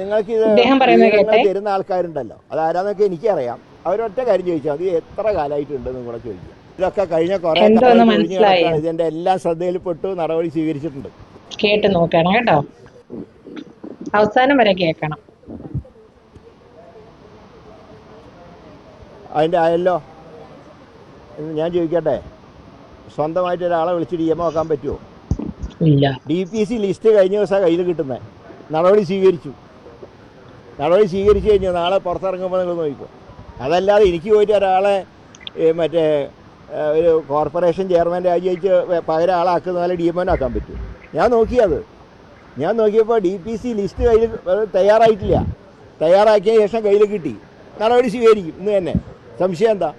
നിങ്ങൾക്കിത് വിവരങ്ങൾ തരുന്ന ആൾക്കാരുണ്ടല്ലോ, അതാരാന്നൊക്കെ എനിക്കറിയാം. അവരൊറ്റ കാര്യം ചോദിച്ചാൽ അത് എത്ര കാലമായിട്ടുണ്ടെന്ന് കൂടെ ചോദിക്കുക. ഇതൊക്കെ കഴിഞ്ഞ കുറേ കാലം ഒഴിഞ്ഞു കിടക്കാണ്. ഇതിന്റെ എല്ലാം ശ്രദ്ധയിൽപ്പെട്ടു, നടപടി സ്വീകരിച്ചിട്ടുണ്ട്. കേട്ട് നോക്കണം കേട്ടോ, അവസാനം വരെ കേൾക്കണം. അതിൻ്റെ ആയല്ലോ. ഞാൻ ചോദിക്കട്ടെ, സ്വന്തമായിട്ട് ഒരാളെ വിളിച്ചിട്ട് ഇ എം വെക്കാൻ പറ്റുമോ? ഇല്ല. DPC ലിസ്റ്റ് കഴിഞ്ഞ ദിവസം കയ്യിൽ കിട്ടുന്നത്. നടപടി സ്വീകരിച്ചു കഴിഞ്ഞു. നാളെ പുറത്തിറങ്ങുമ്പോൾ നിങ്ങൾ നോക്കിക്കോ. അതല്ലാതെ എനിക്ക് പോയിട്ട് ഒരാളെ മറ്റേ ഒരു കോർപ്പറേഷൻ ചെയർമാൻ രാജിവെച്ച് പകരം ആളാക്കുന്ന പോലെ DMO ആക്കാൻ പറ്റും? ഞാൻ നോക്കിയപ്പോൾ DPC ലിസ്റ്റ് കയ്യിൽ തയ്യാറായിട്ടില്ല. തയ്യാറാക്കിയ ശേഷം കയ്യിൽ കിട്ടി. നടപടി സ്വീകരിക്കും ഇന്ന് തന്നെ. സംശയം എന്താ?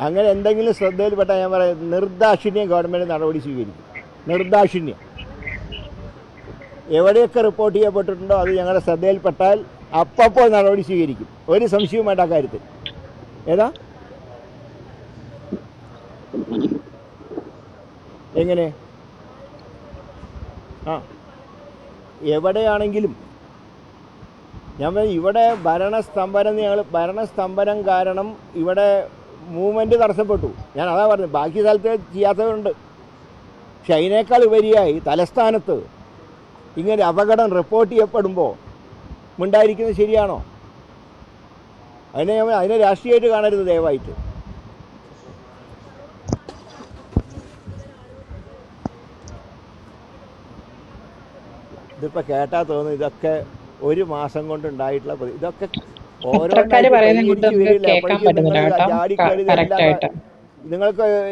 അങ്ങനെ എന്തെങ്കിലും ശ്രദ്ധയിൽപ്പെട്ടാൽ ഞാൻ പറയാം, നിർദാക്ഷിണ്യം ഗവൺമെൻറ് നടപടി സ്വീകരിക്കും. നിർദാക്ഷിണ്യം. എവിടെയൊക്കെ റിപ്പോർട്ട് ചെയ്യപ്പെട്ടിട്ടുണ്ടോ അത് ഞങ്ങളുടെ ശ്രദ്ധയിൽപ്പെട്ടാൽ അപ്പോൾ നടപടി സ്വീകരിക്കും. ഒരു സംശയവും വേണ്ട കാര്യത്തിൽ. ഏതാ എങ്ങനെ എവിടെയാണെങ്കിലും ഞാൻ ഇവിടെ ഭരണസ്തംഭനം കാരണം ഇവിടെ മൂവ്മെൻറ്റ് തടസ്സപ്പെട്ടു. ഞാൻ അതാ പറഞ്ഞത്. ബാക്കി സ്ഥലത്ത് ചെയ്യാത്തവരുണ്ട്. പക്ഷെ അതിനേക്കാൾ ഉപരിയായി തലസ്ഥാനത്ത് ഇങ്ങനെ അപകടം റിപ്പോർട്ട് ചെയ്യപ്പെടുമ്പോൾ മിണ്ടായിരിക്കുന്നത് ശരിയാണോ? അതിനെ രാഷ്ട്രീയമായിട്ട് കാണരുത് ദയവായിട്ട്. ഇതിപ്പോൾ കേട്ടാൽ തോന്നുന്നു ഇതൊക്കെ ഒരു മാസം കൊണ്ടുണ്ടായിട്ടുള്ള ഇതൊക്കെ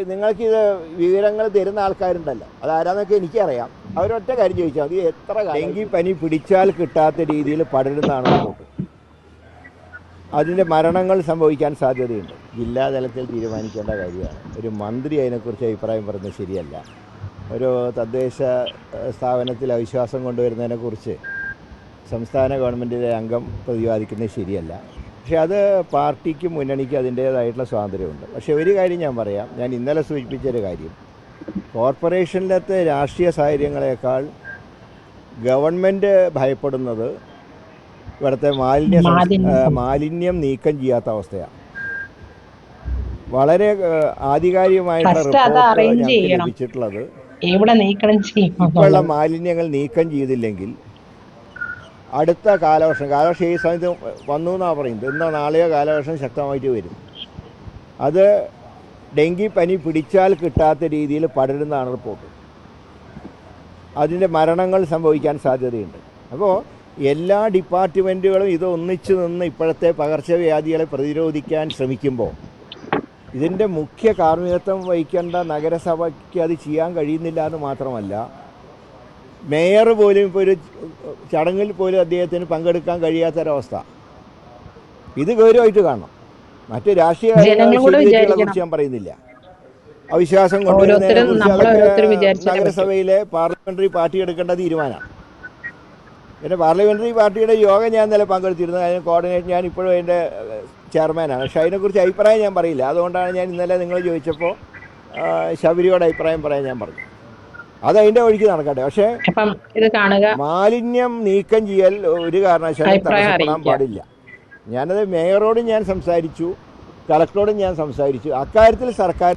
നിങ്ങൾക്കിത് വിവരങ്ങൾ തരുന്ന ആൾക്കാരുണ്ടല്ലോ, അതാരാന്നൊക്കെ എനിക്കറിയാം. അവരൊറ്റ കാര്യം ചോദിച്ചാൽ അത് എത്ര ഡെങ്കിപ്പനി പിടിച്ചാൽ കിട്ടാത്ത രീതിയിൽ പടരുന്നതാണ് റിപ്പോർട്ട്. അതിൻ്റെ മരണങ്ങൾ സംഭവിക്കാൻ സാധ്യതയുണ്ട്. ജില്ലാതലത്തിൽ തീരുമാനിക്കേണ്ട കാര്യമാണ്. ഒരു മന്ത്രി അതിനെക്കുറിച്ച് അഭിപ്രായം പറയുന്നത് ശരിയല്ല. ഒരു തദ്ദേശ സ്ഥാപനത്തിൽ അവിശ്വാസം കൊണ്ടുവരുന്നതിനെക്കുറിച്ച് സംസ്ഥാന ഗവൺമെൻറ്റിലെ അംഗം പ്രതിപാദിക്കുന്നത് ശരിയല്ല. പക്ഷേ അത് പാർട്ടിക്കും മുന്നണിക്കും അതിൻ്റേതായിട്ടുള്ള സ്വാതന്ത്ര്യമുണ്ട്. പക്ഷേ ഒരു കാര്യം ഞാൻ പറയാം. ഞാൻ ഇന്നലെ സൂചിപ്പിച്ചൊരു കാര്യം, കോർപ്പറേഷനിലത്തെ രാഷ്ട്രീയ സാഹചര്യങ്ങളെക്കാൾ ഗവൺമെൻറ് ഭയപ്പെടുന്നത് ഇവിടുത്തെ മാലിന്യം നീക്കം ചെയ്യാത്ത അവസ്ഥയാണ്. വളരെ ആധികാരികമായിട്ടുള്ള റിപ്പോർട്ട് ഞങ്ങൾക്ക് ലഭിച്ചിട്ടുള്ളത്, ഇപ്പോഴുള്ള മാലിന്യങ്ങൾ നീക്കം ചെയ്തില്ലെങ്കിൽ അടുത്ത കാലവർഷം ഈ സമയത്ത് വന്നു എന്നാണ് പറയുന്നത്. ഇന്നോ നാളെയോ കാലവർഷം ശക്തമായിട്ട് വരും. അത് ഡെങ്കിപ്പനി പിടിച്ചാൽ കിട്ടാത്ത രീതിയിൽ പടരുന്നതാണ് റിപ്പോർട്ട്. അതിൻ്റെ മരണങ്ങൾ സംഭവിക്കാൻ സാധ്യതയുണ്ട്. അപ്പോൾ എല്ലാ ഡിപ്പാർട്ട്മെൻറ്റുകളും ഇത് ഒന്നിച്ചു നിന്ന് ഇപ്പോഴത്തെ പകർച്ചവ്യാധികളെ പ്രതിരോധിക്കാൻ ശ്രമിക്കുമ്പോൾ ഇതിൻ്റെ മുഖ്യ കാർമ്മികത്വം വഹിക്കേണ്ട നഗരസഭയ്ക്ക് അത് ചെയ്യാൻ കഴിയുന്നില്ല എന്ന് മാത്രമല്ല, മേയർ പോലും ഇപ്പോൾ ഒരു ചടങ്ങിൽ പോലും അദ്ദേഹത്തിന് പങ്കെടുക്കാൻ കഴിയാത്തൊരവസ്ഥ. ഇത് ഗൗരവമായിട്ട് കാണണം. മറ്റ് രാഷ്ട്രീയ കാര്യങ്ങളെക്കുറിച്ച് ഞാൻ പറയുന്നില്ല. അവിശ്വാസം കൊണ്ടുവരുന്നതിനെക്കുറിച്ച് അതൊക്കെ നഗരസഭയിലെ പാർലമെൻ്ററി പാർട്ടി എടുക്കേണ്ട തീരുമാനമാണ്. പിന്നെ പാർലമെൻ്ററി പാർട്ടിയുടെ യോഗം ഞാൻ ഇന്നലെ പങ്കെടുത്തിരുന്നു. അതിന് കോർഡിനേറ്റ് ഞാൻ ഇപ്പോഴും അതിൻ്റെ ചെയർമാനാണ്. പക്ഷേ അതിനെക്കുറിച്ച് അഭിപ്രായം ഞാൻ പറയില്ല. അതുകൊണ്ടാണ് ഞാൻ ഇന്നലെ നിങ്ങൾ ചോദിച്ചപ്പോൾ ശബരിയോട് അഭിപ്രായം പറയാൻ ഞാൻ പറഞ്ഞു. അത് അതിൻ്റെ വഴിക്ക് നടക്കട്ടെ. പക്ഷേ മാലിന്യം നീക്കം ചെയ്യൽ ഒരു കാരണവശാലും തടസ്സപ്പെടാൻ പാടില്ല. ഞാനത് മേയറോടും ഞാൻ സംസാരിച്ചു, കളക്ടറോടും ഞാൻ സംസാരിച്ചു. അക്കാര്യത്തിൽ സർക്കാർ